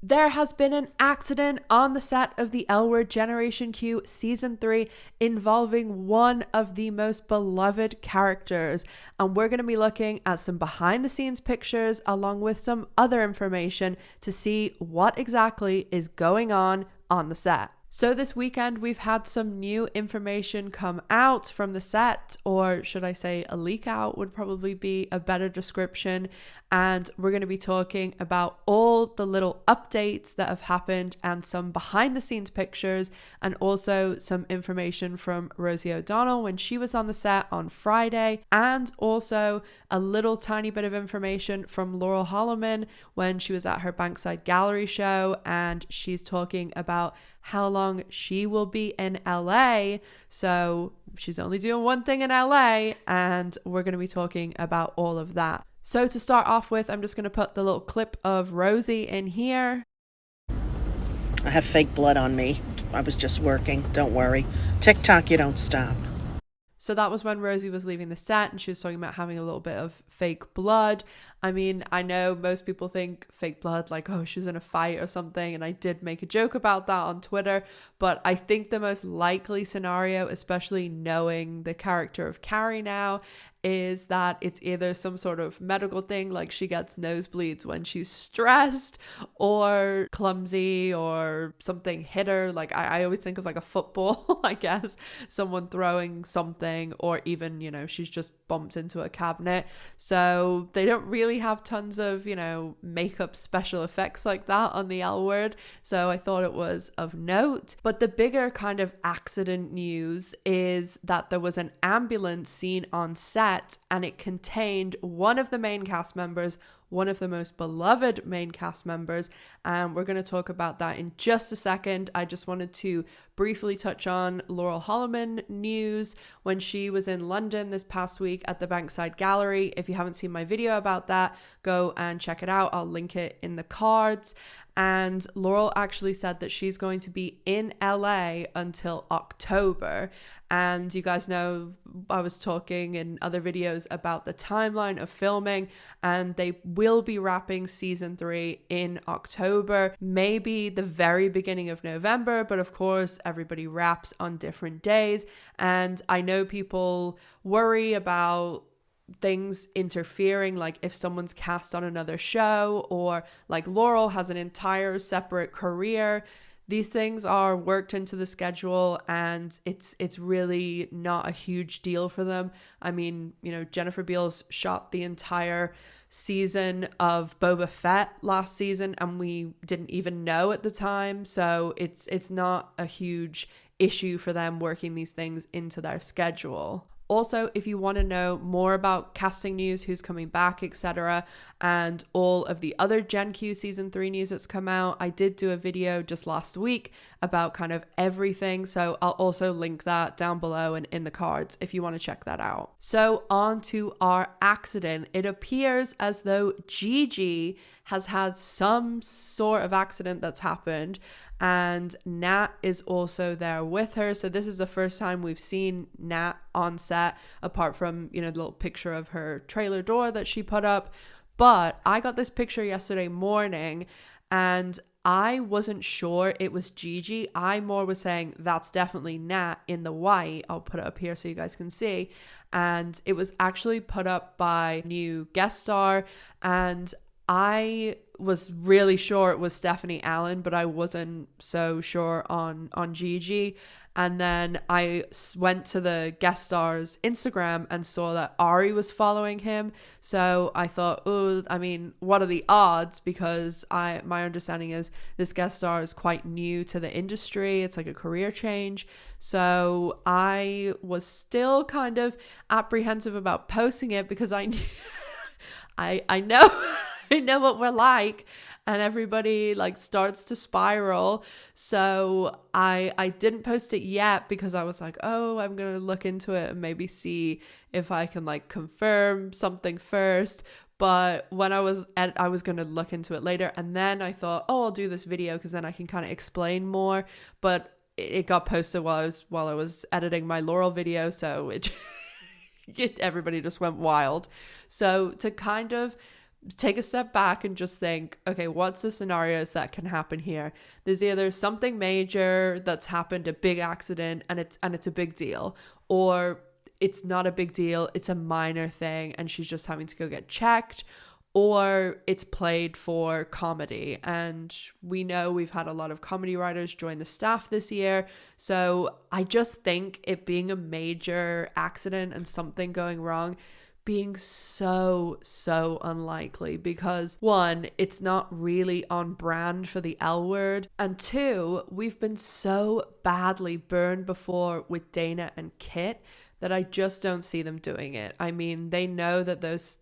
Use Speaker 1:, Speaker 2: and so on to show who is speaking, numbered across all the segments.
Speaker 1: There has been an accident on the set of the L Word Generation Q Season 3 involving one of the most beloved characters, and we're going to be looking at some behind the scenes pictures along with some other information to see what exactly is going on the set. So this weekend we've had some new information come out from the set, or should I say a leak out would probably be a better description, and we're going to be talking about all the little updates that have happened and some behind the scenes pictures, and also some information from Rosie ODonnell when she was on the set on Friday, and also a little tiny bit of information from Laurel Holloman when she was at her Bankside Gallery show, and she's talking about how long she will be in LA. So she's only doing one thing in LA, and we're going to be talking about all of that. So to start off with, I'm just going to put the little clip of Rosie in here.
Speaker 2: I have fake blood on me. I was just working. Don't worry. TikTok, you don't stop.
Speaker 1: So that was when Rosie was leaving the set and she was talking about having a little bit of fake blood. I mean, I know most people think fake blood like, oh, she's in a fight or something. And I did make a joke about that on Twitter. But I think the most likely scenario, especially knowing the character of Carrie now, is that it's either some sort of medical thing, like she gets nosebleeds when she's stressed, or clumsy, or something hit her. Like I always think of like a football, I guess, someone throwing something, or even, you know, she's just bumped into a cabinet. So they don't really have tons of, you know, makeup special effects like that on the L Word. So I thought it was of note. But the bigger kind of accident news is that there was an ambulance seen on set, and it contained one of the main cast members, one of the most beloved main cast members, and we're going to talk about that in just a second. I just wanted to briefly touch on Laurel Holloman news when she was in London this past week at the Bankside Gallery. If you haven't seen my video about that, go and check it out. I'll link it in the cards. And Laurel actually said that she's going to be in LA until October. And you guys know I was talking in other videos about the timeline of filming, and they will be wrapping season 3 in October, maybe the very beginning of November, but of course everybody wraps on different days. And I know people worry about things interfering, like if someone's cast on another show, or like Laurel has an entire separate career. These things are worked into the schedule, and it's really not a huge deal for them. I mean, you know, Jennifer Beals shot the entire season of Boba Fett last season, and we didn't even know at the time. So it's not a huge issue for them working these things into their schedule. Also, if you want to know more about casting news, who's coming back, etc., and all of the other Gen Q Season 3 news that's come out, I did do a video just last week about kind of everything, so I'll also link that down below and in the cards if you want to check that out. So on to our accident. It appears as though Gigi has had some sort of accident that's happened, and Nat is also there with her. So this is the first time we've seen Nat on set, apart from, you know, the little picture of her trailer door that she put up. But I got this picture yesterday morning, and I wasn't sure it was Gigi. I more was saying that's definitely Nat in the white. I'll put it up here so you guys can see. And it was actually put up by new guest star, and I was really sure it was Stephanie Allen, but I wasn't so sure on Gigi. And then I went to the guest star's Instagram and saw that Ari was following him. So I thought, oh, I mean, what are the odds? Because my understanding is this guest star is quite new to the industry. It's like a career change. So I was still kind of apprehensive about posting it because I know I know what we're like, and everybody like starts to spiral. So I didn't post it yet because I was like, oh, I'm gonna look into it and maybe see if I can like confirm something first. But when I was going to look into it later, and then I thought, oh, I'll do this video because then I can kind of explain more. But it got posted while I was editing my Laurel video, so everybody just went wild. So to kind of take a step back and just think, okay, what's the scenarios that can happen here? There's either something major that's happened, a big accident, and it's a big deal, or it's not a big deal, it's a minor thing and she's just having to go get checked, or it's played for comedy. And we know we've had a lot of comedy writers join the staff this year. So I just think it being a major accident and something going wrong being so unlikely, because one, it's not really on brand for the L Word, and two, we've been so badly burned before with Dana and Kit that I just don't see them doing it. I mean, they know that those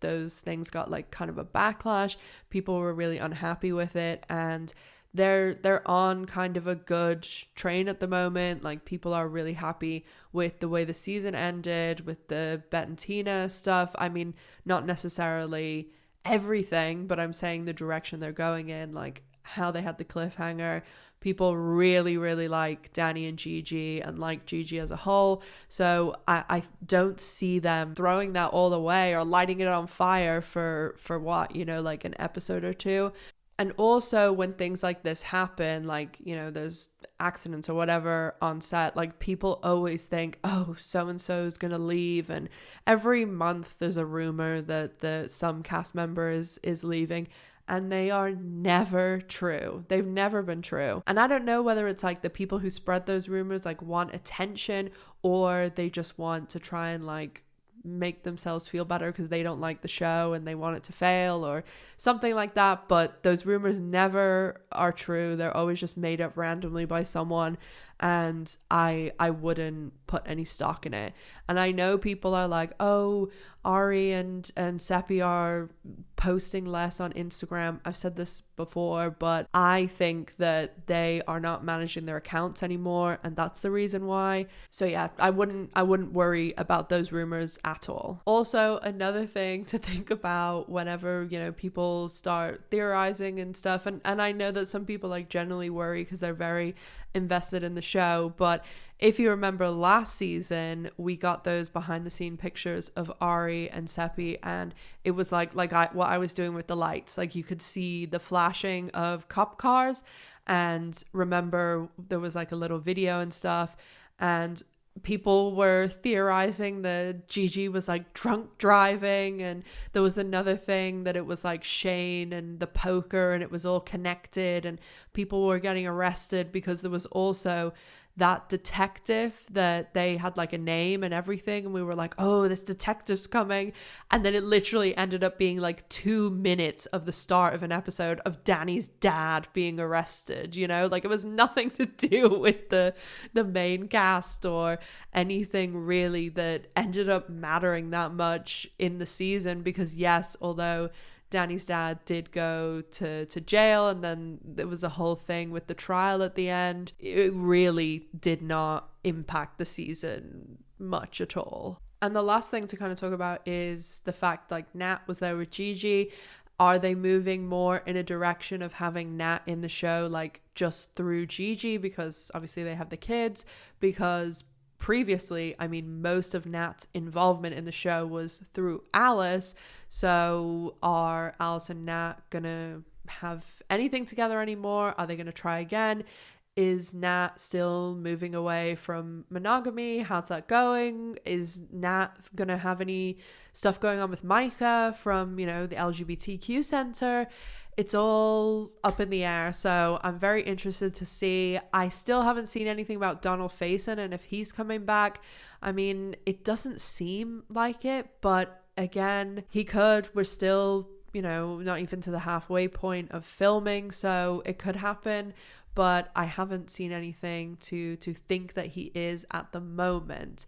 Speaker 1: things got like kind of a backlash. People were really unhappy with it, and they're on kind of a good train at the moment. Like, people are really happy with the way the season ended, with the Bet and Tina stuff. I mean, not necessarily everything, but I'm saying the direction they're going in, like how they had the cliffhanger. People really like Danny and Gigi and like Gigi as a whole. So I don't see them throwing that all away or lighting it on fire for what, you know, like an episode or two. And also when things like this happen, like, you know, there's accidents or whatever on set, like people always think, oh, so-and-so is going to leave. And every month there's a rumor that some cast member is leaving. And they are never true. They've never been true. And I don't know whether it's like the people who spread those rumors like want attention, or they just want to try and like make themselves feel better because they don't like the show and they want it to fail or something like that. But those rumors never are true. They're always just made up randomly by someone, and I wouldn't put any stock in it. And I know people are like, oh, Ari and Seppi are posting less on Instagram. I've said this before, but I think that they are not managing their accounts anymore, and that's the reason why. So yeah, I wouldn't worry about those rumors at all. Also, another thing to think about whenever, you know, people start theorizing and stuff, and I know that some people like generally worry because they're very invested in the show, but if you remember last season, we got those behind the scene pictures of Ari and Seppi, and it was like what I was doing with the lights. Like, you could see the flashing of cop cars, and remember there was like a little video and stuff, and people were theorizing that Gigi was like drunk driving, and there was another thing that it was like Shane and the poker, and it was all connected, and people were getting arrested because there was also that detective that they had like a name and everything, and we were like, oh, this detective's coming. And then it literally ended up being like 2 minutes of the start of an episode of Danny's dad being arrested, you know, like it was nothing to do with the main cast or anything really that ended up mattering that much in the season. Because yes, although Danny's dad did go to jail, and then there was a whole thing with the trial at the end, it really did not impact the season much at all. And the last thing to kind of talk about is the fact like Nat was there with Gigi. Are they moving more in a direction of having Nat in the show like just through Gigi, because obviously they have the kids? Because previously, I mean, most of Nat's involvement in the show was through Alice. So are Alice and Nat gonna have anything together anymore? Are they gonna try again? Is Nat still moving away from monogamy? How's that going? Is Nat gonna have any stuff going on with Micah from, you know, the LGBTQ center? It's all up in the air, so I'm very interested to see. I still haven't seen anything about Donald Faison and if he's coming back. I mean, it doesn't seem like it, but again, he could. We're still, you know, not even to the halfway point of filming, so it could happen, but I haven't seen anything to think that he is at the moment.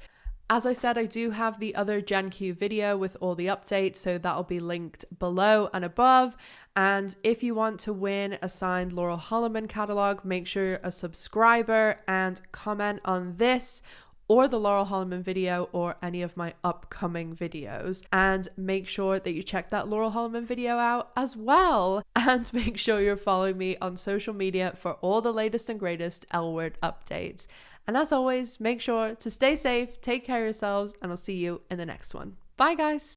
Speaker 1: As I said, I do have the other Gen Q video with all the updates, so that'll be linked below and above. And if you want to win a signed Laurel Holloman catalog, make sure you're a subscriber and comment on this or the Laurel Holloman video or any of my upcoming videos. And make sure that you check that Laurel Holloman video out as well. And make sure you're following me on social media for all the latest and greatest L Word updates. And as always, make sure to stay safe, take care of yourselves, and I'll see you in the next one. Bye, guys.